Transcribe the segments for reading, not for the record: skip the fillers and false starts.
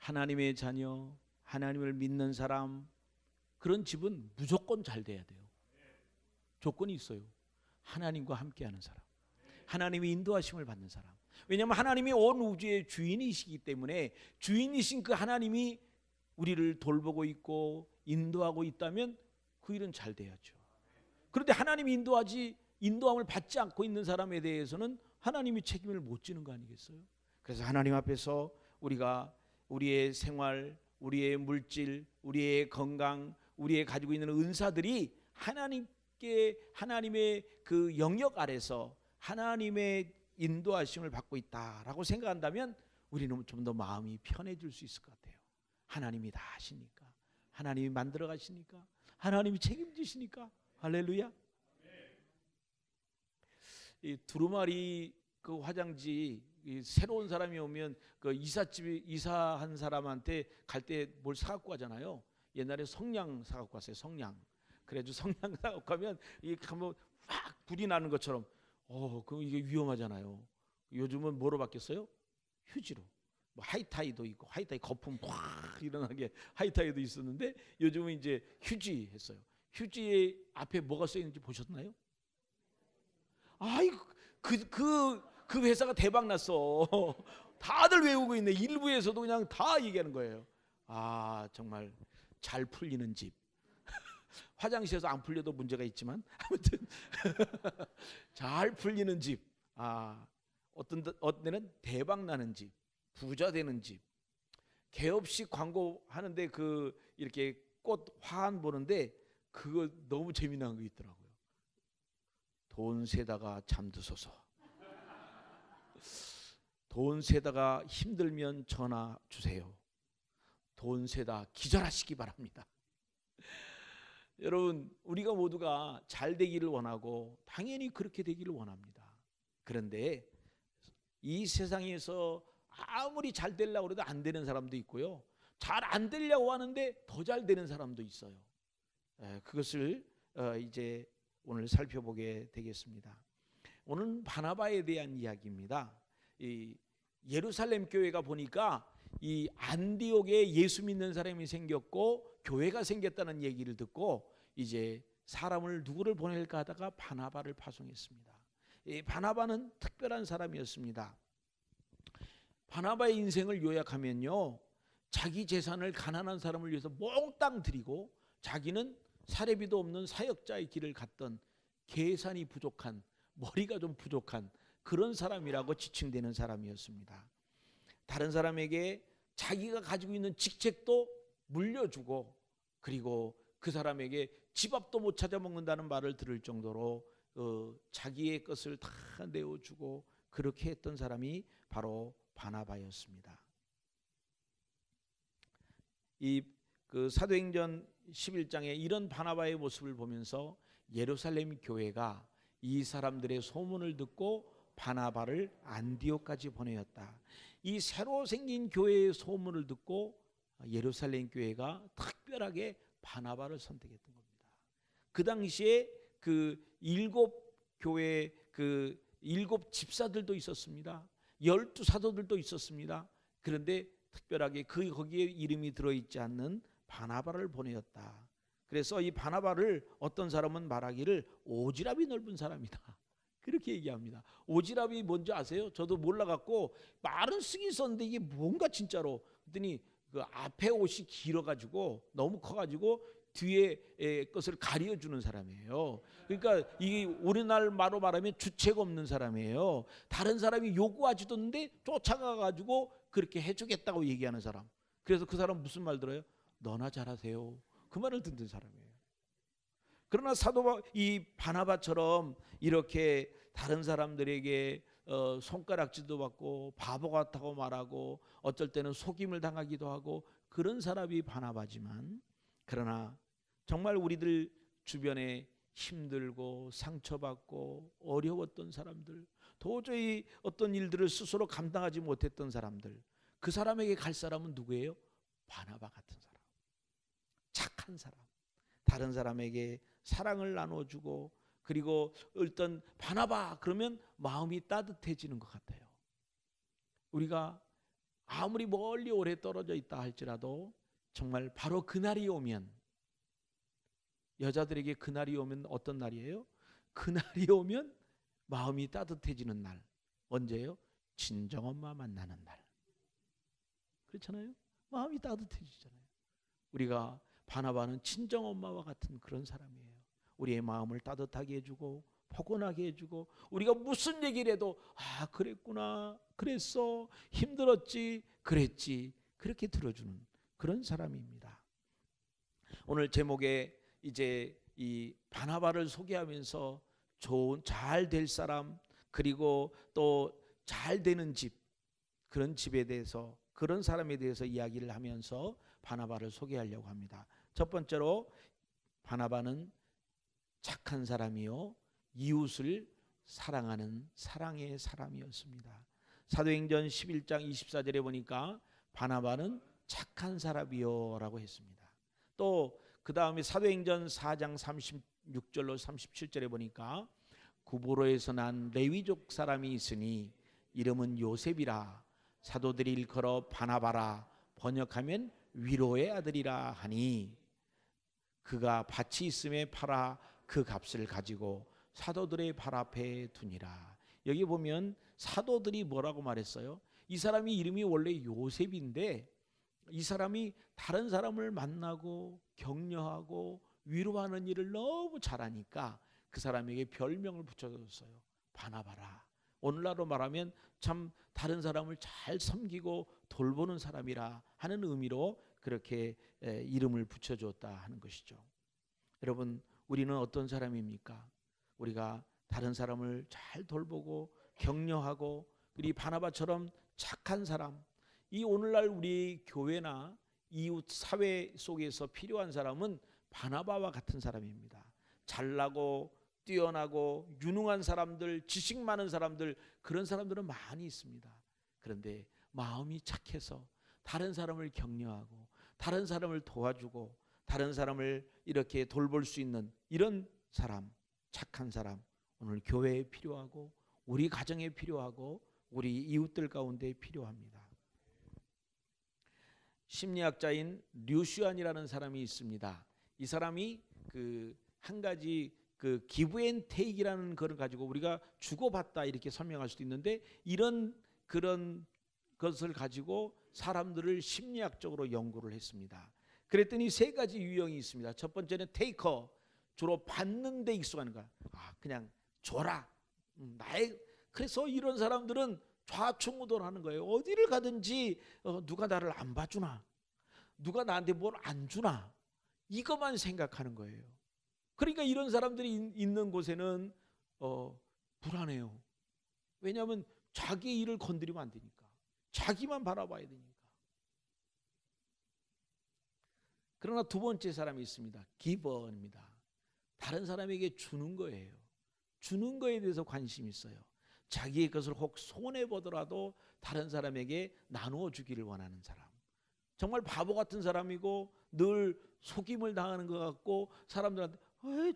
하나님의 자녀, 하나님을 믿는 사람, 그런 집은 무조건 잘 돼야 돼요. 조건이 있어요. 하나님과 함께하는 사람, 하나님의 인도하심을 받는 사람. 왜냐하면 하나님이 온 우주의 주인이시기 때문에, 주인이신 그 하나님이 우리를 돌보고 있고 인도하고 있다면 그 일은 잘 돼야죠. 그런데 하나님이 인도함을 받지 않고 있는 사람에 대해서는 하나님이 책임을 못 지는 거 아니겠어요? 그래서 하나님 앞에서 우리가 우리의 생활, 우리의 물질, 우리의 건강, 우리의 가지고 있는 은사들이 하나님의 그 영역 아래서 하나님의 인도하심을 받고 있다라고 생각한다면 우리는 좀 더 마음이 편해질 수 있을 것 같아요. 하나님이 다 하시니까, 하나님이 만들어 가시니까, 하나님이 책임지시니까. 할렐루야. 이 두루마리 그 화장지, 새로운 사람이 오면 그 이사한 사람한테 갈 때 뭘 사갖고 가잖아요. 옛날에 성냥 사갖고 갔어요. 성냥. 그래가지고 성냥 사갖고 가면 이게 한번 확 불이 나는 것처럼, 그럼 이게 위험하잖아요. 요즘은 뭐로 바뀌었어요? 휴지로. 뭐 하이타이도 있고, 하이타이 거품 확 일어나게 하이타이도 있었는데 요즘은 이제 휴지 했어요. 휴지에 앞에 뭐가 써 있는지 보셨나요? 아이고, 그 회사가 대박 났어. 다들 외우고 있네. 일부에서도 그냥 다 얘기하는 거예요. 아, 정말 잘 풀리는 집. 화장실에서 안 풀려도 문제가 있지만 아무튼 잘 풀리는 집. 어떤 데는 대박 나는 집, 부자 되는 집. 개업식 광고 하는데 이렇게 꽃 화환 보는데 그거 너무 재미난 거 있더라고요. 돈 세다가 잠드소서. 돈 세다가 힘들면 전화 주세요. 돈 세다 기절하시기 바랍니다. 여러분, 우리가 모두가 잘 되기를 원하고 당연히 그렇게 되기를 원합니다. 그런데 이 세상에서 아무리 잘 되려고 해도 안 되는 사람도 있고요, 잘 안 되려고 하는데 더 잘 되는 사람도 있어요. 그것을 이제 오늘 살펴보게 되겠습니다. 오늘 바나바에 대한 이야기입니다. 이 예루살렘 교회가 보니까 이 안디옥에 예수 믿는 사람이 생겼고 교회가 생겼다는 얘기를 듣고 이제 누구를 보낼까 하다가 바나바를 파송했습니다. 이 바나바는 특별한 사람이었습니다. 바나바의 인생을 요약하면요, 자기 재산을 가난한 사람을 위해서 몽땅 드리고 자기는 사례비도 없는 사역자의 길을 갔던, 계산이 부족한, 머리가 좀 부족한 그런 사람이라고 지칭되는 사람이었습니다. 다른 사람에게 자기가 가지고 있는 직책도 물려주고, 그리고 그 사람에게 집앞도 못 찾아 먹는다는 말을 들을 정도로 자기의 것을 다 내어주고 그렇게 했던 사람이 바로 바나바였습니다. 그 사도행전 11장에 이런 바나바의 모습을 보면서 예루살렘 교회가 이 사람들의 소문을 듣고 바나바를 안디옥까지 보내었다. 이 새로 생긴 교회의 소문을 듣고 예루살렘 교회가 특별하게 바나바를 선택했던 겁니다. 그 당시에 그 7교회 그 7 집사들도 있었습니다. 12 사도들도 있었습니다. 그런데 특별하게 거기에 이름이 들어있지 않는 바나바를 보내었다. 그래서 이 바나바를 어떤 사람은 말하기를 오지랖이 넓은 사람이다, 그렇게 얘기합니다. 오지랖이 뭔지 아세요? 저도 몰라갖고 말은 쓰긴 썼는데 이게 뭔가 진짜로 그랬더니 그 앞에 옷이 길어가지고 너무 커가지고 뒤에 것을 가려주는 사람이에요. 그러니까 이게 우리날 말로 말하면 주책 없는 사람이에요. 다른 사람이 요구하지도 않는데 쫓아가가지고 그렇게 해주겠다고 얘기하는 사람. 그래서 그 사람 무슨 말 들어요? 너나 잘하세요, 그 말을 듣는 사람이에요. 그러나 이 바나바처럼 이렇게 다른 사람들에게 손가락질도 받고 바보 같다고 말하고 어쩔 때는 속임을 당하기도 하고 그런 사람이 바나바지만, 그러나 정말 우리들 주변에 힘들고 상처받고 어려웠던 사람들, 도저히 어떤 일들을 스스로 감당하지 못했던 사람들, 그 사람에게 갈 사람은 누구예요? 바나바 같은 사람, 착한 사람, 다른 사람에게 사랑을 나눠주고, 그리고 일단 바나바 그러면 마음이 따뜻해지는 것 같아요. 우리가 아무리 멀리 오래 떨어져 있다 할지라도 정말 바로 그날이 오면, 여자들에게 그날이 오면 어떤 날이에요? 그날이 오면 마음이 따뜻해지는 날. 언제예요? 친정엄마 만나는 날. 그렇잖아요. 마음이 따뜻해지잖아요. 우리가 바나바는 친정엄마와 같은 그런 사람이에요. 우리의 마음을 따뜻하게 해주고 포근하게 해주고, 우리가 무슨 얘기를 해도 아 그랬구나, 그랬어, 힘들었지, 그랬지, 그렇게 들어주는 그런 사람입니다. 오늘 제목에 이제 이 바나바를 소개하면서 좋은 잘 될 사람, 그리고 또 잘 되는 집, 그런 집에 대해서, 그런 사람에 대해서 이야기를 하면서 바나바를 소개하려고 합니다. 첫 번째로 바나바는 착한 사람이요 이웃을 사랑하는 사랑의 사람이었습니다. 사도행전 11장 24절에 보니까 바나바는 착한 사람이요 라고 했습니다. 또 그 다음에 사도행전 4장 36절로 37절에 보니까 구브로에서 난 레위족 사람이 있으니 이름은 요셉이라, 사도들이 일컬어 바나바라, 번역하면 위로의 아들이라 하니, 그가 밭이 있음에 팔아 그 값을 가지고 사도들의 발 앞에 두니라. 여기 보면 사도들이 뭐라고 말했어요? 이 사람이 이름이 원래 요셉인데 이 사람이 다른 사람을 만나고 격려하고 위로하는 일을 너무 잘하니까 그 사람에게 별명을 붙여줬어요. 바나바라. 오늘날로 말하면 참 다른 사람을 잘 섬기고 돌보는 사람이라 하는 의미로 그렇게 이름을 붙여줬다 하는 것이죠. 여러분, 우리는 어떤 사람입니까? 우리가 다른 사람을 잘 돌보고 격려하고, 우리 바나바처럼 착한 사람, 이 오늘날 우리 교회나 이웃 사회 속에서 필요한 사람은 바나바와 같은 사람입니다. 잘나고 뛰어나고 유능한 사람들, 지식 많은 사람들, 그런 사람들은 많이 있습니다. 그런데 마음이 착해서 다른 사람을 격려하고 다른 사람을 도와주고 다른 사람을 이렇게 돌볼 수 있는 이런 사람, 착한 사람, 오늘 교회에 필요하고 우리 가정에 필요하고 우리 이웃들 가운데 필요합니다. 심리학자인 류슈안이라는 사람이 있습니다. 이 사람이 한 가지 기브 앤 테이크라는 것을 가지고 우리가 주고받다 이렇게 설명할 수도 있는데, 그런 것을 가지고 사람들을 심리학적으로 연구를 했습니다. 그랬더니 세 가지 유형이 있습니다. 첫 번째는 테이커, 주로 받는 데 익숙한 거야. 그냥 줘라. 그래서 이런 사람들은 좌충우돌하는 거예요. 어디를 가든지 누가 나를 안 봐주나, 누가 나한테 뭘 안 주나, 이것만 생각하는 거예요. 그러니까 이런 사람들이 있는 곳에는 불안해요. 왜냐하면 자기 일을 건드리면 안 되니까, 자기만 바라봐야 되니까. 그러나 두 번째 사람이 있습니다. 기버입니다. 다른 사람에게 주는 거예요. 주는 거에 대해서 관심이 있어요. 자기의 것을 혹 손해보더라도 다른 사람에게 나누어 주기를 원하는 사람. 정말 바보 같은 사람이고 늘 속임을 당하는 것 같고 사람들한테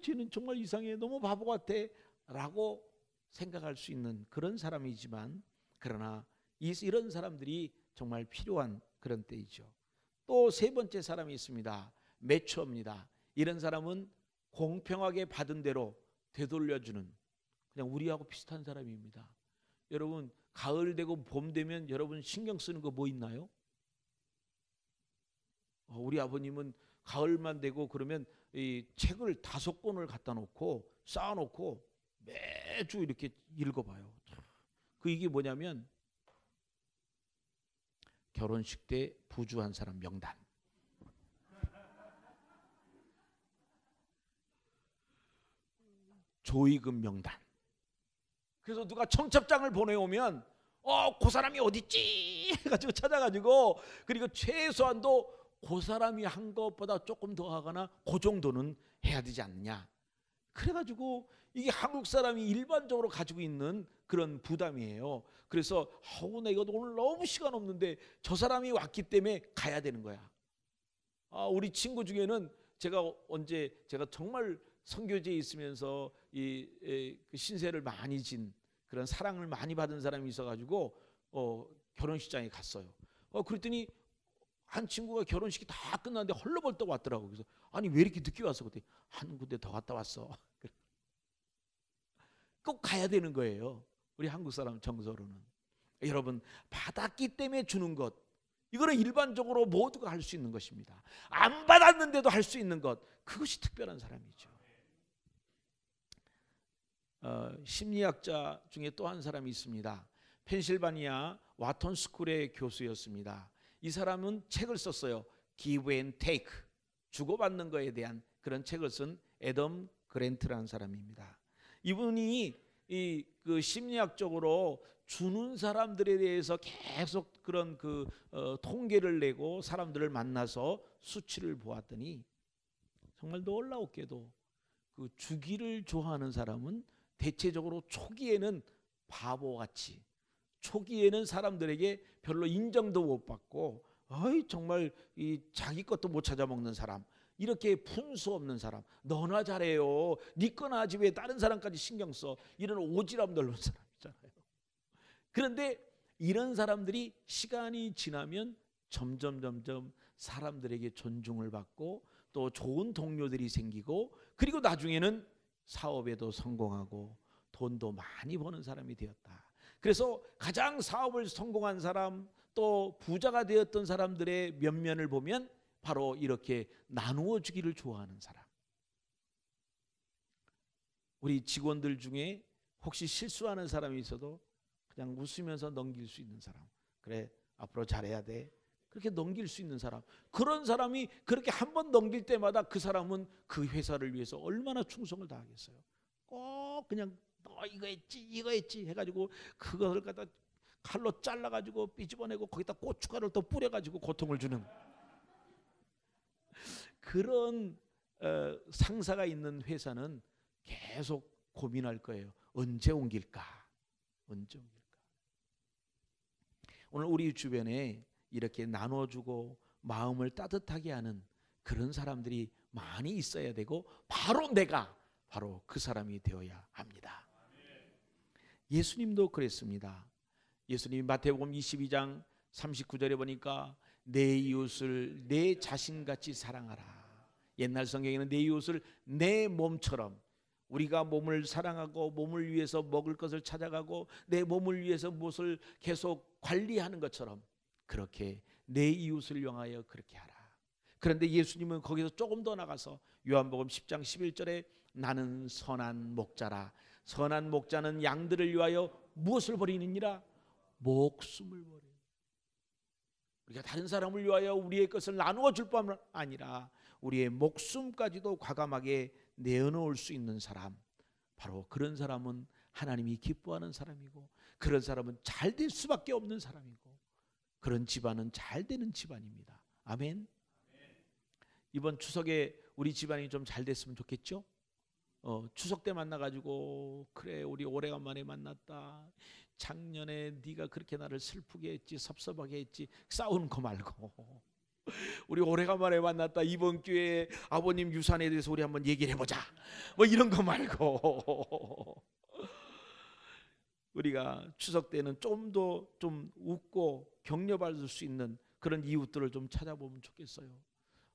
쟤는 정말 이상해, 너무 바보 같아 라고 생각할 수 있는 그런 사람이지만, 그러나 이런 사람들이 정말 필요한 그런 때이죠. 또 세 번째 사람이 있습니다. 매처입니다. 이런 사람은 공평하게 받은 대로 되돌려주는, 그냥 우리하고 비슷한 사람입니다. 여러분, 가을 되고 봄 되면 여러분 신경 쓰는 거 뭐 있나요? 우리 아버님은 가을만 되고 그러면 이 책을 5권을 갖다 놓고 쌓아놓고 매주 이렇게 읽어봐요. 이게 뭐냐면 결혼식 때 부주한 사람 명단, 조의금 명단. 그래서 누가 청첩장을 보내오면 그 사람이 어딨지 해가지고 찾아가지고, 그리고 최소한도 그 사람이 한 것보다 조금 더 하거나 그 정도는 해야 되지 않느냐. 그래가지고 이게 한국 사람이 일반적으로 가지고 있는 그런 부담이에요. 그래서 내가 오늘 너무 시간 없는데 저 사람이 왔기 때문에 가야 되는 거야. 우리 친구 중에는 제가 정말 선교지에 있으면서 그 신세를 많이 진 그런 사랑을 많이 받은 사람이 있어가지고 결혼식장에 갔어요. 그랬더니 한 친구가 결혼식이 다 끝났는데 헐레벌떡 왔더라고. 그래서 아니 왜 이렇게 늦게 왔어? 그때 한 군데 더 갔다 왔어. 꼭 가야 되는 거예요. 우리 한국 사람 정서로는. 여러분, 받았기 때문에 주는 것, 이거는 일반적으로 모두가 할 수 있는 것입니다. 안 받았는데도 할 수 있는 것, 그것이 특별한 사람이죠. 심리학자 중에 또 한 사람이 있습니다. 펜실바니아 와톤 스쿨의 교수였습니다. 이 사람은 책을 썼어요. Give and Take, 주고받는 것에 대한 그런 책을 쓴 애덤 그랜트라는 사람입니다. 이분이 그 심리학적으로 주는 사람들에 대해서 계속 그런 통계를 내고 사람들을 만나서 수치를 보았더니 정말 놀라웠게도 그 주기를 좋아하는 사람은 대체적으로 초기에는 바보같이, 초기에는 사람들에게 별로 인정도 못 받고 정말 자기 것도 못 찾아 먹는 사람, 이렇게 분수 없는 사람, 너나 잘해요, 네 거나 하지 왜 다른 사람까지 신경 써, 이런 오지랖 넓은 사람이잖아요. 그런데 이런 사람들이 시간이 지나면 점점 사람들에게 존중을 받고 또 좋은 동료들이 생기고, 그리고 나중에는 사업에도 성공하고 돈도 많이 버는 사람이 되었다. 그래서 가장 사업을 성공한 사람, 또 부자가 되었던 사람들의 면면을 보면 바로 이렇게 나누어 주기를 좋아하는 사람. 우리 직원들 중에 혹시 실수하는 사람이 있어도 그냥 웃으면서 넘길 수 있는 사람, 그래 앞으로 잘해야 돼, 그렇게 넘길 수 있는 사람, 그런 사람이 그렇게 한 번 넘길 때마다 그 사람은 그 회사를 위해서 얼마나 충성을 다하겠어요. 꼭 그냥 너 이거 했지 해가지고 그것을 갖다 칼로 잘라가지고 삐집어내고 거기다 고춧가루를 또 뿌려가지고 고통을 주는 그런 상사가 있는 회사는 계속 고민할 거예요. 언제 옮길까? 오늘 우리 주변에 이렇게 나눠주고 마음을 따뜻하게 하는 그런 사람들이 많이 있어야 되고, 내가 바로 그 사람이 되어야 합니다. 예수님도 그랬습니다. 예수님이 마태복음 22장 39절에 보니까 내 이웃을 내 자신같이 사랑하라. 옛날 성경에는 내 이웃을 내 몸처럼, 우리가 몸을 사랑하고 몸을 위해서 먹을 것을 찾아가고 내 몸을 위해서 무엇을 계속 관리하는 것처럼 그렇게 내 이웃을 향하여 그렇게 하라. 그런데 예수님은 거기서 조금 더 나가서 요한복음 10장 11절에 나는 선한 목자라. 선한 목자는 양들을 위하여 무엇을 버리느니라? 목숨을 버려. 우리가 다른 사람을 위하여 우리의 것을 나누어 줄 뿐만 아니라 우리의 목숨까지도 과감하게 내어놓을 수 있는 사람, 바로 그런 사람은 하나님이 기뻐하는 사람이고, 그런 사람은 잘 될 수밖에 없는 사람이고, 그런 집안은 잘 되는 집안입니다. 아멘. 이번 추석에 우리 집안이 좀 잘 됐으면 좋겠죠? 추석 때 만나가지고 그래 우리 오래간만에 만났다, 작년에 네가 그렇게 나를 슬프게 했지, 섭섭하게 했지, 싸우는 거 말고 우리 오래간만에 만났다, 이번 기회에 아버님 유산에 대해서 우리 한번 얘기를 해보자, 뭐 이런 거 말고 우리가 추석 때는 좀 더 좀 웃고 격려받을 수 있는 그런 이웃들을 좀 찾아보면 좋겠어요.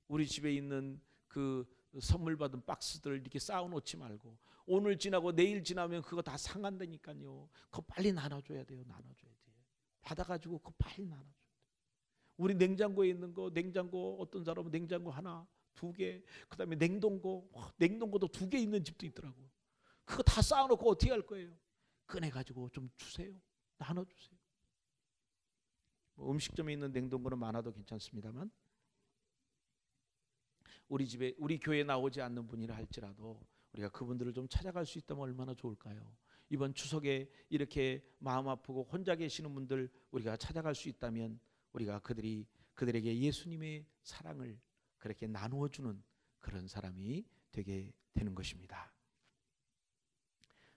우리 집에 있는 그 선물 받은 박스들 이렇게 쌓아놓지 말고 오늘 지나고 내일 지나면 그거 다 상한다니까요. 그거 빨리 나눠줘야 돼요. 받아가지고 그거 빨리 나눠줘야 돼요. 우리 냉장고에 있는 거, 냉장고 어떤 사람은 냉장고 하나, 두 개, 그 다음에 냉동고도 2개 있는 집도 있더라고요. 그거 다 쌓아놓고 어떻게 할 거예요? 꺼내가지고 좀 주세요. 나눠주세요. 음식점에 있는 냉동고는 많아도 괜찮습니다만, 우리 집에, 우리 교회에 나오지 않는 분이라 할지라도 우리가 그분들을 좀 찾아갈 수 있다면 얼마나 좋을까요? 이번 추석에 이렇게 마음 아프고 혼자 계시는 분들 우리가 찾아갈 수 있다면 우리가 그들에게 예수님의 사랑을 그렇게 나누어 주는 그런 사람이 되게 되는 것입니다.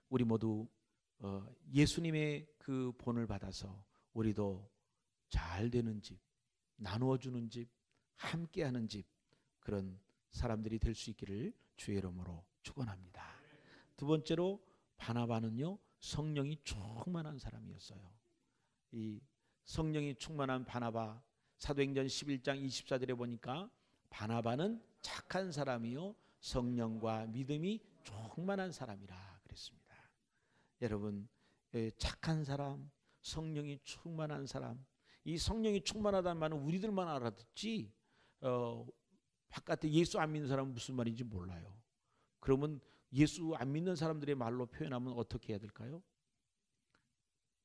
우리 모두 예수님의 그 본을 받아서 우리도 잘 되는 집, 나누어 주는 집, 함께하는 집, 그런 사람들이 될 수 있기를 주의 이름으로 축원합니다. 두 번째로 바나바는요 성령이 충만한 사람이었어요. 이 성령이 충만한 바나바, 사도행전 11장 24절에 보니까 바나바는 착한 사람이요 성령과 믿음이 충만한 사람이라 그랬습니다. 여러분, 착한 사람, 성령이 충만한 사람, 이 성령이 충만하다는 말은 우리들만 알아듣지 바깥에 예수 안 믿는 사람은 무슨 말인지 몰라요. 그러면 예수 안 믿는 사람들의 말로 표현하면 어떻게 해야 될까요?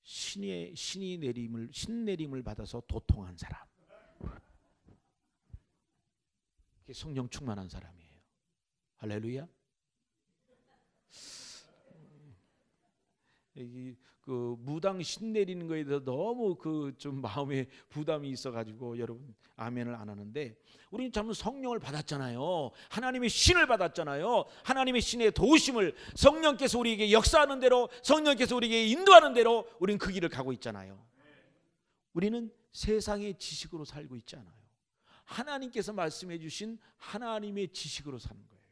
신이 내림을 받아서 도통한 사람, 그게 성령 충만한 사람이에요. 할렐루야. 그 무당 신 내리는 거에 대해서 너무 그 좀 마음에 부담이 있어가지고 여러분 아멘을 안 하는데, 우리는 참 성령을 받았잖아요. 하나님의 신을 받았잖아요. 하나님의 신의 도우심을, 성령께서 우리에게 역사하는 대로, 성령께서 우리에게 인도하는 대로 우리는 그 길을 가고 있잖아요. 우리는 세상의 지식으로 살고 있지 않아요. 하나님께서 말씀해 주신 하나님의 지식으로 사는 거예요.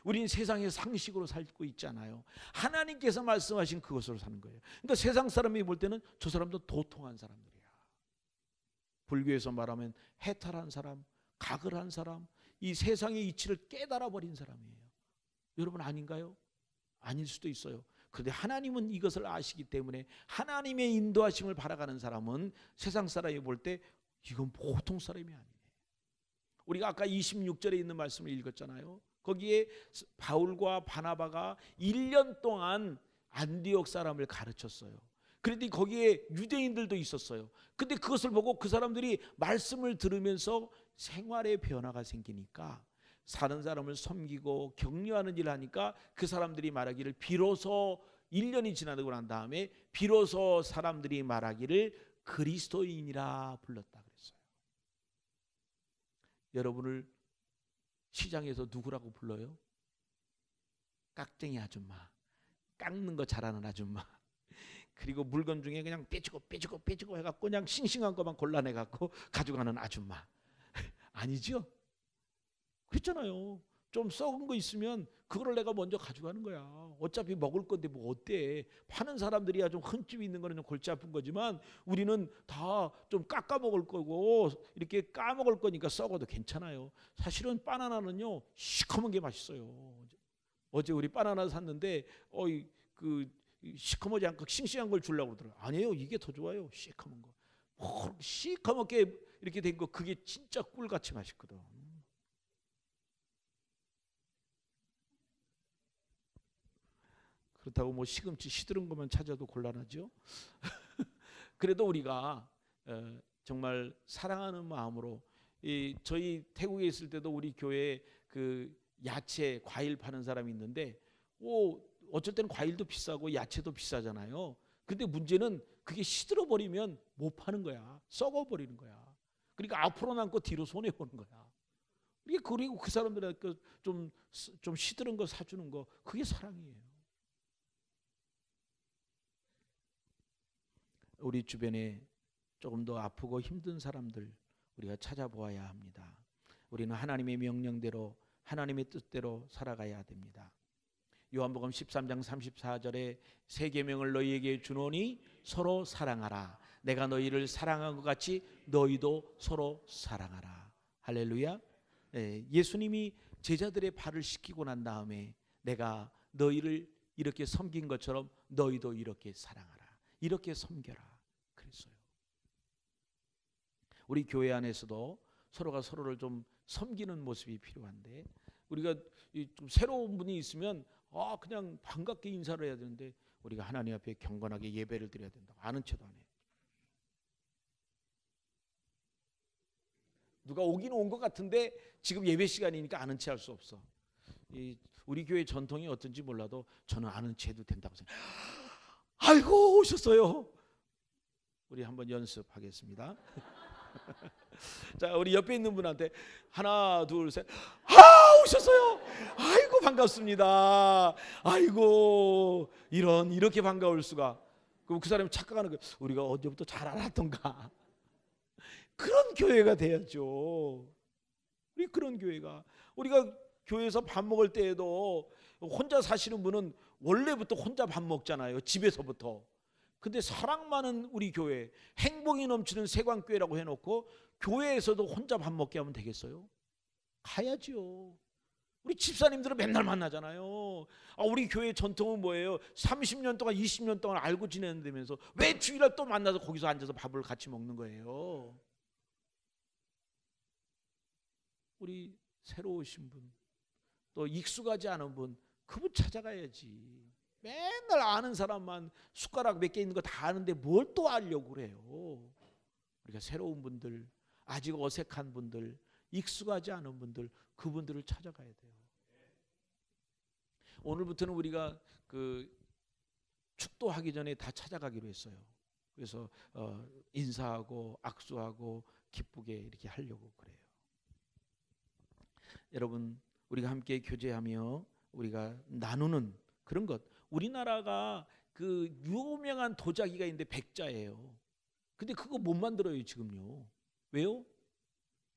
우리는 세상의 상식으로 살고 있지 않아요. 하나님께서 말씀하신 그것으로 사는 거예요. 그러니까 세상 사람이 볼 때는 저 사람도 도통한 사람들이야. 불교에서 말하면 해탈한 사람, 각을 한 사람, 이 세상의 이치를 깨달아 버린 사람이에요. 여러분 아닌가요? 아닐 수도 있어요. 그런데 하나님은 이것을 아시기 때문에 하나님의 인도하심을 바라가는 사람은 세상 사람이 볼 때 이건 보통 사람이 아니에요. 우리가 아까 26절에 있는 말씀을 읽었잖아요. 거기에 바울과 바나바가 1년 동안 안디옥 사람을 가르쳤어요. 그런데 거기에 유대인들도 있었어요. 근데 그것을 보고 그 사람들이 말씀을 들으면서 생활의 변화가 생기니까 사는 사람을 섬기고 격려하는 일을 하니까 그 사람들이 말하기를, 비로소 1년이 지나고 난 다음에 비로소 사람들이 말하기를 그리스도인이라 불렀다 그랬어요. 여러분을 시장에서 누구라고 불러요? 깍쟁이 아줌마, 깎는 거 잘하는 아줌마, 그리고 물건 중에 그냥 빼주고 해갖고 그냥 싱싱한 것만 골라내갖고 가져가는 아줌마. 아니죠? 그랬잖아요. 좀 썩은 거 있으면 그거를 내가 먼저 가져가는 거야. 어차피 먹을 건데 뭐 어때? 파는 사람들이야 좀 흠집이 있는 거는 좀 골치 아픈 거지만 우리는 다 좀 깎아 먹을 거고 이렇게 까먹을 거니까 썩어도 괜찮아요. 사실은 바나나는요 시커먼 게 맛있어요. 어제 우리 바나나 샀는데 그 시커멓지 않고 싱싱한 걸 주려고 그러더라고요. 아니에요, 이게 더 좋아요. 시커먼 거. 시커멓게 이렇게 된 거, 그게 진짜 꿀같이 맛있거든. 그렇다고 뭐 시금치 시드른 것만 찾아도 곤란하죠. 그래도 우리가 정말 사랑하는 마음으로, 저희 태국에 있을 때도 우리 교회에 그 야채 과일 파는 사람이 있는데 어쩔 때는 과일도 비싸고 야채도 비싸잖아요. 근데 문제는 그게 시들어 버리면 못 파는 거야. 썩어 버리는 거야. 그러니까 앞으로 남고 뒤로 손해 보는 거야. 그리고 그 사람들한테 좀 시들은 거 사주는 거, 그게 사랑이에요. 우리 주변에 조금 더 아프고 힘든 사람들 우리가 찾아보아야 합니다. 우리는 하나님의 명령대로, 하나님의 뜻대로 살아가야 됩니다. 요한복음 13장 34절에 새 계명을 너희에게 주노니 서로 사랑하라. 내가 너희를 사랑한 것 같이 너희도 서로 사랑하라. 할렐루야. 예수님이 제자들의 발을 씻기고 난 다음에 내가 너희를 이렇게 섬긴 것처럼 너희도 이렇게 사랑하라, 이렇게 섬겨라 그랬어요. 우리 교회 안에서도 서로가 서로를 좀 섬기는 모습이 필요한데, 우리가 좀 새로운 분이 있으면 그냥 반갑게 인사를 해야 되는데 우리가 하나님 앞에 경건하게 예배를 드려야 된다고 아는 체도 안 해. 누가 오긴 온 것 같은데 지금 예배 시간이니까 아는 체 할 수 없어. 우리 교회 전통이 어떤지 몰라도 저는 아는 체도 된다고 생각해요. 아이고 오셨어요. 우리 한번 연습하겠습니다. 자, 우리 옆에 있는 분한테 하나 둘 셋, 오셨어요. 아이고 반갑습니다. 아이고 이렇게 반가울 수가. 그럼 그 사람이 착각하는 거예요. 우리가 언제부터 잘 알았던가. 그런 교회가 돼야죠. 우리 그런 교회가, 우리가 교회에서 밥 먹을 때에도 혼자 사시는 분은 원래부터 혼자 밥 먹잖아요. 집에서부터. 근데 사랑 많은 우리 교회, 행복이 넘치는 세광교회라고 해놓고 교회에서도 혼자 밥 먹게 하면 되겠어요? 가야지요. 우리 집사님들은 맨날 만나잖아요. 우리 교회 전통은 뭐예요? 30년 동안 20년 동안 알고 지내는다면서 왜 주일날 또 만나서 거기서 앉아서 밥을 같이 먹는 거예요? 우리 새로 오신 분, 또 익숙하지 않은 분, 그분 찾아가야지. 맨날 아는 사람만 숟가락 몇 개 있는 거 다 아는데 뭘 또 알려고 그래요? 우리가 새로운 분들, 아직 어색한 분들, 익숙하지 않은 분들, 그분들을 찾아가야 돼요. 오늘부터는 우리가 그 축도하기 전에 다 찾아가기로 했어요. 그래서 인사하고 악수하고 기쁘게 이렇게 하려고 그래요. 여러분, 우리가 함께 교제하며 우리가 나누는 그런 것. 우리나라가 그 유명한 도자기가 있는데 백자예요. 근데 그거 못 만들어요 지금요. 왜요?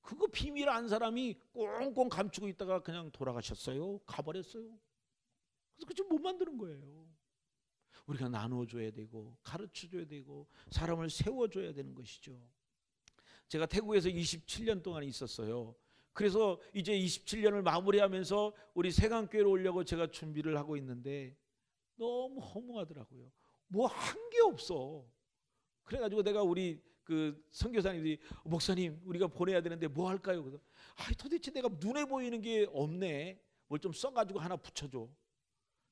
그거 비밀 안 사람이 꽁꽁 감추고 있다가 그냥 돌아가셨어요. 가버렸어요. 그래서 그거 못 만드는 거예요. 우리가 나눠줘야 되고 가르쳐줘야 되고 사람을 세워줘야 되는 것이죠. 제가 태국에서 27년 동안 있었어요. 그래서 이제 27년을 마무리하면서 우리 세강교회로 오려고 제가 준비를 하고 있는데 너무 허무하더라고요. 뭐 한 게 없어. 그래가지고 내가 우리 그 선교사님들이 목사님 우리가 보내야 되는데 뭐 할까요? 그래서 도대체 내가 눈에 보이는 게 없네. 뭘 좀 써가지고 하나 붙여줘.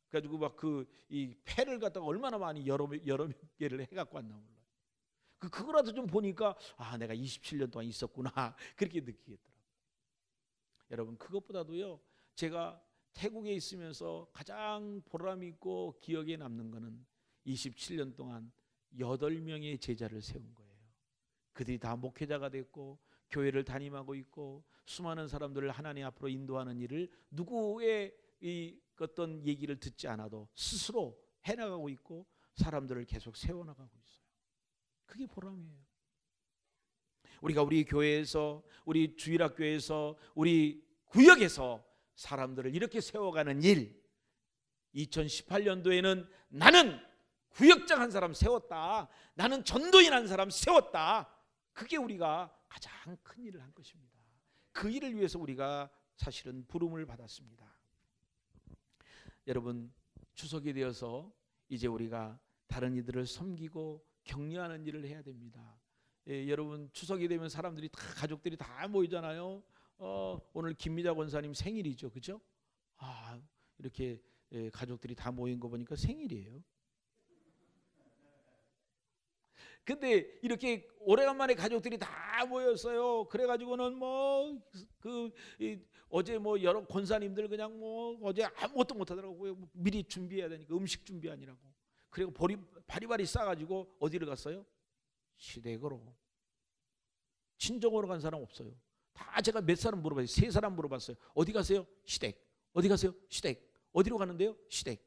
그래가지고 막 그 이 패를 갖다가 얼마나 많이 여러 개를 해갖고 왔나 몰라. 그거라도 좀 보니까 내가 27년 동안 있었구나 그렇게 느끼겠더라고요. 여러분 그것보다도요 제가 태국에 있으면서 가장 보람 있고 기억에 남는 거는 27년 동안 8명의 제자를 세운 거예요. 그들이 다 목회자가 됐고 교회를 담임하고 있고 수많은 사람들을 하나님 앞으로 인도하는 일을 누구의 어떤 얘기를 듣지 않아도 스스로 해나가고 있고 사람들을 계속 세워나가고 있어요. 그게 보람이에요. 우리가 우리 교회에서 우리 주일학교에서 우리 구역에서 사람들을 이렇게 세워가는 일 2018년도에는 나는 구역장 한 사람 세웠다. 나는 전도인 한 사람 세웠다. 그게 우리가 가장 큰 일을 한 것입니다. 그 일을 위해서 우리가 사실은 부름을 받았습니다. 여러분 추석이 되어서 이제 우리가 다른 이들을 섬기고 격려하는 일을 해야 됩니다. 여러분 추석이 되면 사람들이 다 가족들이 다 모이잖아요. 오늘 김미자 권사님 생일이죠, 그죠? 이렇게 가족들이 다 모인 거 보니까 생일이에요. 근데 이렇게 오래간만에 가족들이 다 모였어요. 그래가지고는 어제 여러 권사님들 그냥 어제 아무것도 못하더라고요. 미리 준비해야 되니까 음식 준비하느라고. 그리고 바리바리 싸가지고 어디를 갔어요? 시댁으로. 친정으로 간 사람 없어요. 다 제가 몇 사람 물어봤어요. 3사람 물어봤어요. 어디 가세요? 시댁. 어디 가세요? 시댁. 어디로 가는데요? 시댁.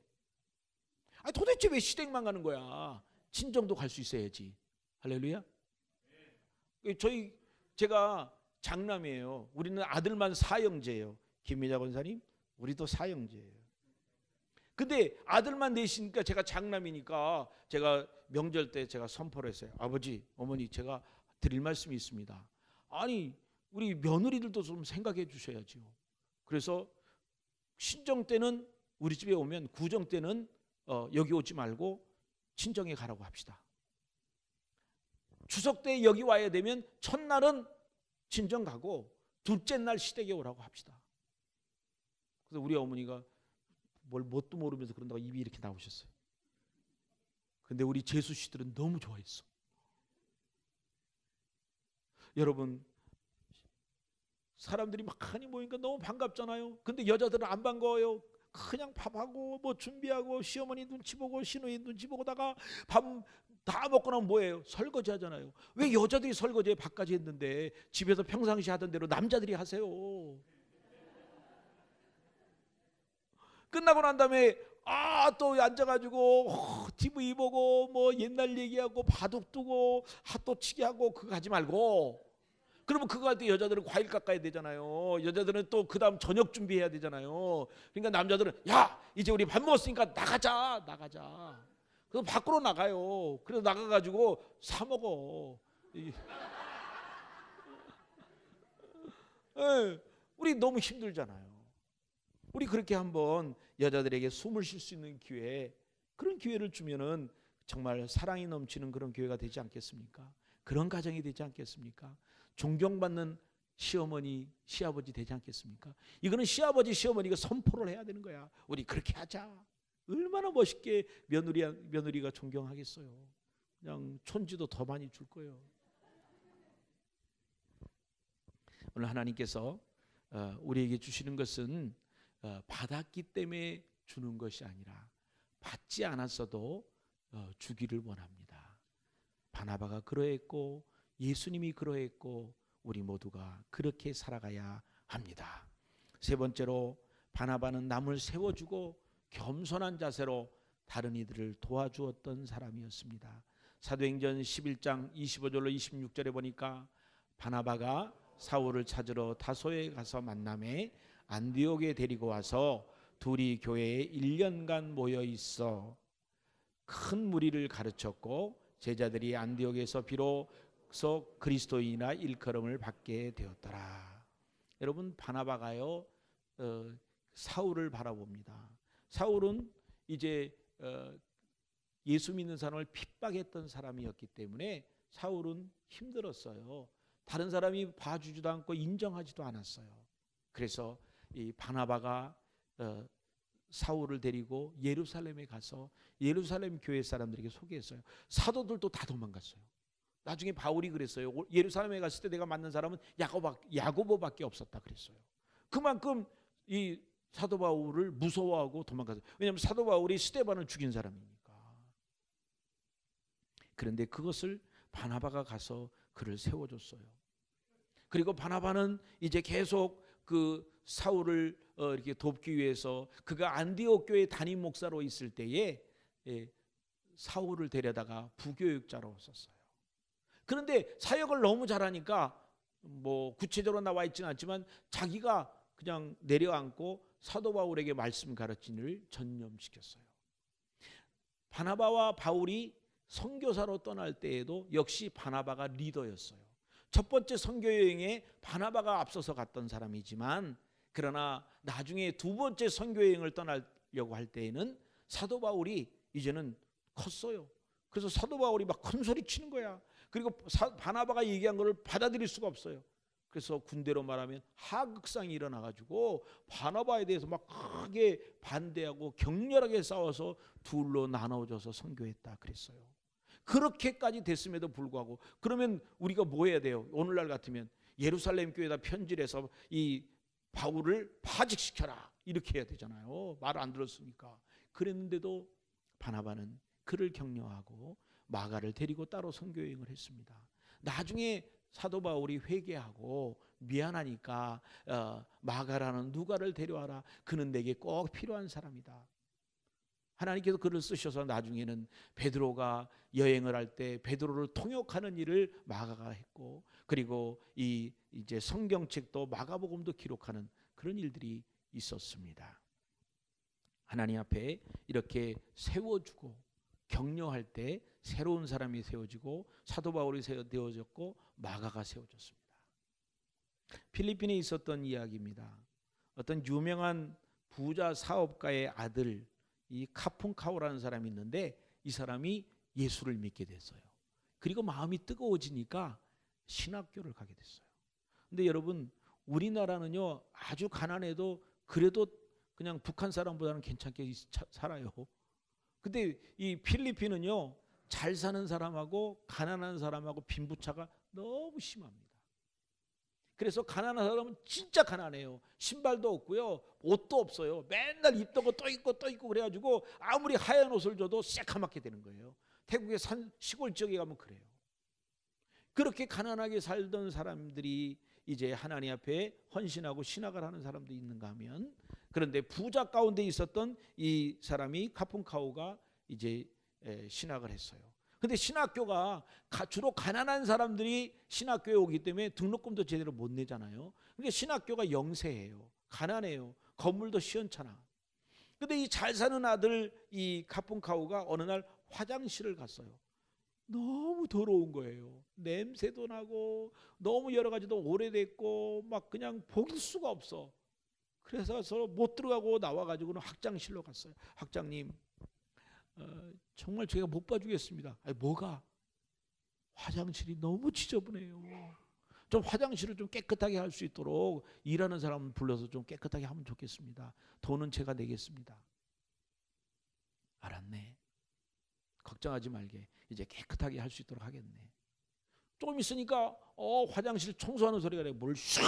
도대체 왜 시댁만 가는 거야? 친정도 갈 수 있어야지. 할렐루야. 제가 장남이에요. 우리는 아들만 4형제예요. 김미자 권사님, 우리도 4형제예요. 근데 아들만 넷이니까 제가 장남이니까 제가 명절 때 제가 선포를 했어요. 아버지, 어머니, 제가 드릴 말씀이 있습니다. 우리 며느리들도 좀 생각해 주셔야죠. 그래서 신정 때는 우리 집에 오면 구정 때는 여기 오지 말고 친정에 가라고 합시다. 추석 때 여기 와야 되면 첫날은 친정 가고 둘째 날 시댁에 오라고 합시다. 그래서 우리 어머니가 뭘 뭣도 모르면서 그런다고 입이 이렇게 나오셨어요. 근데 우리 재수 씨들은 너무 좋아했어. 여러분 사람들이 많이 모이니까 너무 반갑잖아요. 근데 여자들은 안 반가워요. 그냥 밥하고 준비하고 시어머니 눈치 보고 시누이 눈치 보고다가 밥 다 먹고 나면 뭐예요? 설거지 하잖아요. 왜 여자들이 설거지에 밥까지 했는데 집에서 평상시 하던 대로 남자들이 하세요. 끝나고 난 다음에 또 앉아가지고 TV 보고 옛날 얘기하고 바둑 두고 핫도치기 하고 그거 하지 말고, 그러면 그거 할 때 여자들은 과일 깎아야 되잖아요. 여자들은 또 그 다음 저녁 준비해야 되잖아요. 그러니까 남자들은 야 이제 우리 밥 먹었으니까 나가자. 그래서 밖으로 나가요. 그래서 나가가지고 사 먹어. 예, 우리 너무 힘들잖아요. 우리 그렇게 한번 여자들에게 숨을 쉴 수 있는 기회, 그런 기회를 주면은 정말 사랑이 넘치는 그런 교회가 되지 않겠습니까? 그런 가정이 되지 않겠습니까? 존경받는 시어머니, 시아버지 되지 않겠습니까? 이거는 시아버지, 시어머니가 선포를 해야 되는 거야. 우리 그렇게 하자. 얼마나 멋있게 며느리가 존경하겠어요. 그냥 촌지도 더 많이 줄 거예요. 오늘 하나님께서 우리에게 주시는 것은 받았기 때문에 주는 것이 아니라 받지 않았어도 주기를 원합니다. 바나바가 그러했고 예수님이 그러했고 우리 모두가 그렇게 살아가야 합니다. 세 번째로 바나바는 남을 세워주고 겸손한 자세로 다른 이들을 도와주었던 사람이었습니다. 사도행전 11장 25절로 26절에 보니까 바나바가 사울을 찾으러 다소에 가서 만남에 안디옥에 데리고 와서 둘이 교회에 1년간 모여 있어 큰 무리를 가르쳤고 제자들이 안디옥에서 비로소 그리스도인이나 일컬음을 받게 되었더라. 여러분, 바나바가요 사울을 바라봅니다. 사울은 이제 예수 믿는 사람을 핍박했던 사람이었기 때문에 사울은 힘들었어요. 다른 사람이 봐주지도 않고 인정하지도 않았어요. 그래서 이 바나바가 사울을 데리고 예루살렘에 가서 예루살렘 교회 사람들에게 소개했어요. 사도들도 다 도망갔어요. 나중에 바울이 그랬어요. 예루살렘에 갔을 때 내가 만난 사람은 야고보밖에 없었다 그랬어요. 그만큼 이 사도 바울을 무서워하고 도망갔어요. 왜냐하면 사도 바울이 스데반을 죽인 사람이니까. 그런데 그것을 바나바가 가서 그를 세워줬어요. 그리고 바나바는 이제 계속 그 사울을 이렇게 돕기 위해서 그가 안디옥 교회 담임 목사로 있을 때에 사울을 데려다가 부교육자로 썼어요. 그런데 사역을 너무 잘하니까 뭐 구체적으로 나와 있지는 않지만 자기가 그냥 내려앉고 사도 바울에게 말씀 가르치는 전념시켰어요. 바나바와 바울이 선교사로 떠날 때에도 역시 바나바가 리더였어요. 첫 번째 선교 여행에 바나바가 앞서서 갔던 사람이지만 그러나 나중에 두 번째 선교 여행을 떠나려고 할 때에는 사도 바울이 이제는 컸어요. 그래서 사도 바울이 막 큰 소리 치는 거야. 그리고 바나바가 얘기한 것을 받아들일 수가 없어요. 그래서 군대로 말하면 하극상이 일어나가지고 바나바에 대해서 막 크게 반대하고 격렬하게 싸워서 둘로 나눠져서 선교했다 그랬어요. 그렇게까지 됐음에도 불구하고 그러면 우리가 뭐 해야 돼요? 오늘날 같으면 예루살렘 교회에다 편지를 해서 이 바울을 파직시켜라 이렇게 해야 되잖아요. 말 안 들었으니까. 그랬는데도 바나바는 그를 격려하고 마가를 데리고 따로 선교여행을 했습니다. 나중에 사도 바울이 회개하고 미안하니까 마가라는 누가를 데려와라. 그는 내게 꼭 필요한 사람이다. 하나님께서 그를 쓰셔서 나중에는 베드로가 여행을 할 때 베드로를 통역하는 일을 마가가 했고 그리고 이제 성경책도 마가복음도 기록하는 그런 일들이 있었습니다. 하나님 앞에 이렇게 세워주고 격려할 때 새로운 사람이 세워지고 사도 바울이 세워졌고 마가가 세워졌습니다. 필리핀에 있었던 이야기입니다. 어떤 유명한 부자 사업가의 아들 이 카풍카오라는 사람이 있는데 이 사람이 예수를 믿게 됐어요. 그리고 마음이 뜨거워지니까 신학교를 가게 됐어요. 근데 여러분 우리나라는요 아주 가난해도 그래도 그냥 북한 사람보다는 괜찮게 살아요. 근데 이 필리핀은요 잘 사는 사람하고 가난한 사람하고 빈부차가 너무 심합니다. 그래서 가난한 사람은 진짜 가난해요. 신발도 없고요, 옷도 없어요. 맨날 입던 거 또 입고 또 입고 그래가지고 아무리 하얀 옷을 줘도 새카맣게 되는 거예요. 태국의 산 시골 지역에 가면 그래요. 그렇게 가난하게 살던 사람들이 이제 하나님 앞에 헌신하고 신학을 하는 사람도 있는가 하면, 그런데 부자 가운데 있었던 이 사람이 카푼카오가 이제 신학을 했어요. 근데 신학교가 주로 가난한 사람들이 신학교에 오기 때문에 등록금도 제대로 못 내잖아요. 그러니까 신학교가 영세해요. 가난해요. 건물도 시원찮아. 근데 이 잘 사는 아들 이 카pun카우가 어느 날 화장실을 갔어요. 너무 더러운 거예요. 냄새도 나고 너무 여러 가지도 오래됐고 막 그냥 볼 수가 없어. 그래서 못 들어가고 나와가지고는 학장실로 갔어요. 학장님, 정말 제가 못 봐주겠습니다. 아니, 뭐가? 화장실이 너무 지저분해요. 좀 화장실을 좀 깨끗하게 할 수 있도록 일하는 사람 불러서 좀 깨끗하게 하면 좋겠습니다. 돈은 제가 내겠습니다. 알았네. 걱정하지 말게. 이제 깨끗하게 할 수 있도록 하겠네. 조금 있으니까 화장실 청소하는 소리가 나요. 물 샥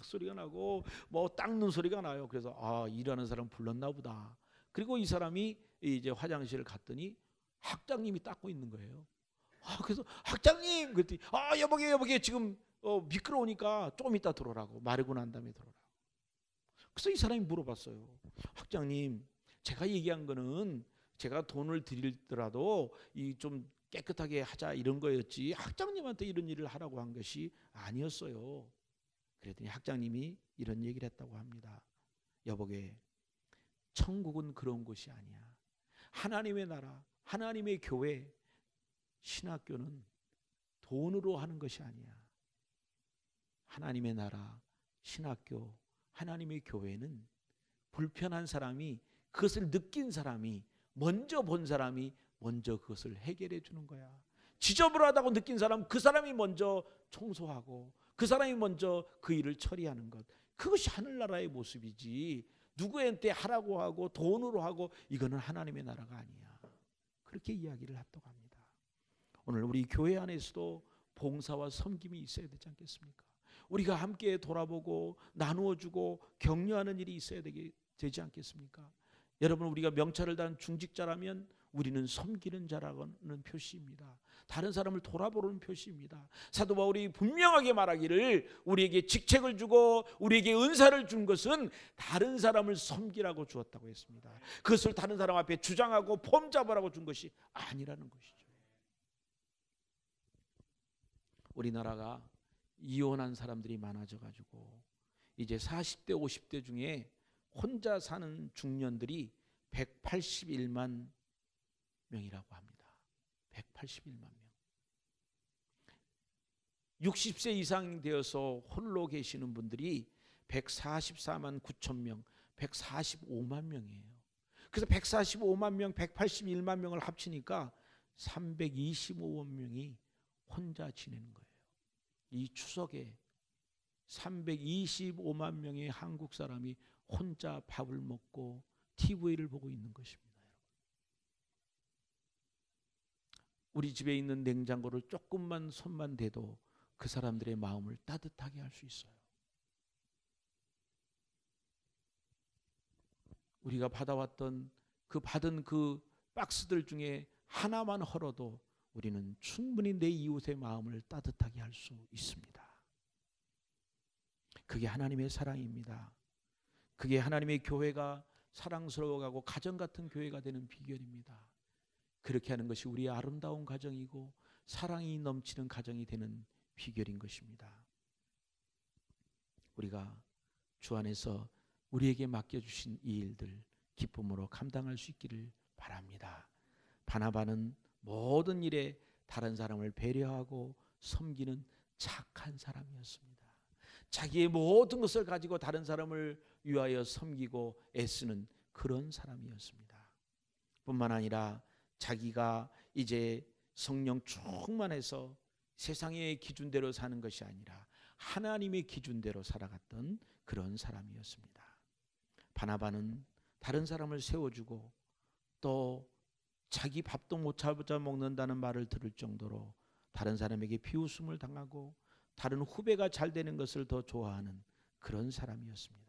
소리가 나고 뭐 닦는 소리가 나요. 그래서 일하는 사람 불렀나 보다. 그리고 이 사람이 이제 화장실을 갔더니 학장님이 닦고 있는 거예요. 그래서 학장님 그랬더니 여보게 지금 미끄러우니까 조금 이따 들어오라고, 마르고 난 다음에 들어오라고. 그래서 이 사람이 물어봤어요. 학장님, 제가 얘기한 거는 제가 돈을 드리더라도 이 좀 깨끗하게 하자 이런 거였지 학장님한테 이런 일을 하라고 한 것이 아니었어요. 그랬더니 학장님이 이런 얘기를 했다고 합니다. 여보게, 천국은 그런 곳이 아니야. 하나님의 나라, 하나님의 교회, 신학교는 돈으로 하는 것이 아니야. 하나님의 나라, 신학교, 하나님의 교회는 불편한 사람이, 그것을 느낀 사람이, 먼저 본 사람이 먼저 그것을 해결해 주는 거야. 지저분하다고 느낀 사람, 그 사람이 먼저 청소하고 그 사람이 먼저 그 일을 처리하는 것, 그것이 하늘나라의 모습이지 누구한테 하라고 하고 돈으로 하고 이거는 하나님의 나라가 아니야. 그렇게 이야기를 했다고 합니다. 오늘 우리 교회 안에서도 봉사와 섬김이 있어야 되지 않겠습니까? 우리가 함께 돌아보고 나누어주고 격려하는 일이 있어야 되지 않겠습니까? 여러분, 우리가 명찰을 단 중직자라면 우리는 섬기는 자라는 표시입니다. 다른 사람을 돌아보는 표시입니다. 사도 바울이 분명하게 말하기를 우리에게 직책을 주고 우리에게 은사를 준 것은 다른 사람을 섬기라고 주었다고 했습니다. 그것을 다른 사람 앞에 주장하고 폼 잡으라고 준 것이 아니라는 것이죠. 우리나라가 이혼한 사람들이 많아져가지고 이제 40대 50대 중에 혼자 사는 중년들이 181만 명이라고 합니다. 181만 명. 60세 이상 되어서 홀로 계시는 분들이 144만 9천 명, 145만 명이에요. 그래서 145만 명, 181만 명을 합치니까 325만 명이 혼자 지내는 거예요. 이 추석에 325만 명의 한국 사람이 혼자 밥을 먹고 TV를 보고 있는 것입니다. 우리 집에 있는 냉장고를 조금만 손만 대도 그 사람들의 마음을 따뜻하게 할 수 있어요. 우리가 받은 그 박스들 중에 하나만 헐어도 우리는 충분히 내 이웃의 마음을 따뜻하게 할 수 있습니다. 그게 하나님의 사랑입니다. 그게 하나님의 교회가 사랑스러워가고 가정 같은 교회가 되는 비결입니다. 그렇게 하는 것이 우리의 아름다운 가정이고 사랑이 넘치는 가정이 되는 비결인 것입니다. 우리가 주 안에서 우리에게 맡겨주신 이 일들 기쁨으로 감당할 수 있기를 바랍니다. 바나바는 모든 일에 다른 사람을 배려하고 섬기는 착한 사람이었습니다. 자기의 모든 것을 가지고 다른 사람을 위하여 섬기고 애쓰는 그런 사람이었습니다. 뿐만 아니라 자기가 이제 성령 충만해서 세상의 기준대로 사는 것이 아니라 하나님의 기준대로 살아갔던 그런 사람이었습니다. 바나바는 다른 사람을 세워주고 또 자기 밥도 못 찾아 먹는다는 말을 들을 정도로 다른 사람에게 비웃음을 당하고 다른 후배가 잘 되는 것을 더 좋아하는 그런 사람이었습니다.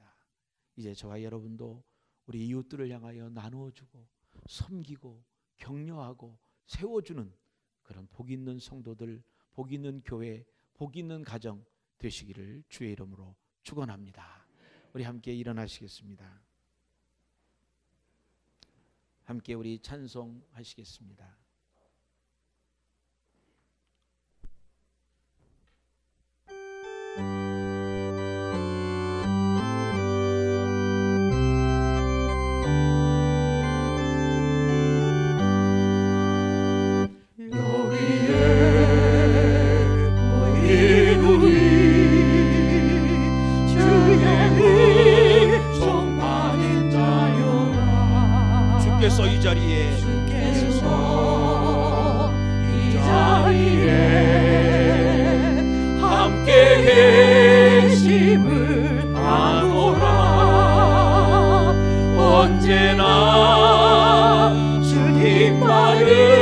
이제 저와 여러분도 우리 이웃들을 향하여 나누어주고 섬기고 격려하고 세워주는 그런 복 있는 성도들, 복 있는 교회, 복 있는 가정 되시기를 주의 이름으로 축원합니다. 우리 함께 일어나시겠습니다. 함께 우리 찬송하시겠습니다. 주께서 이 자리에 함께 계심을 아노라. 언제나 주님 말을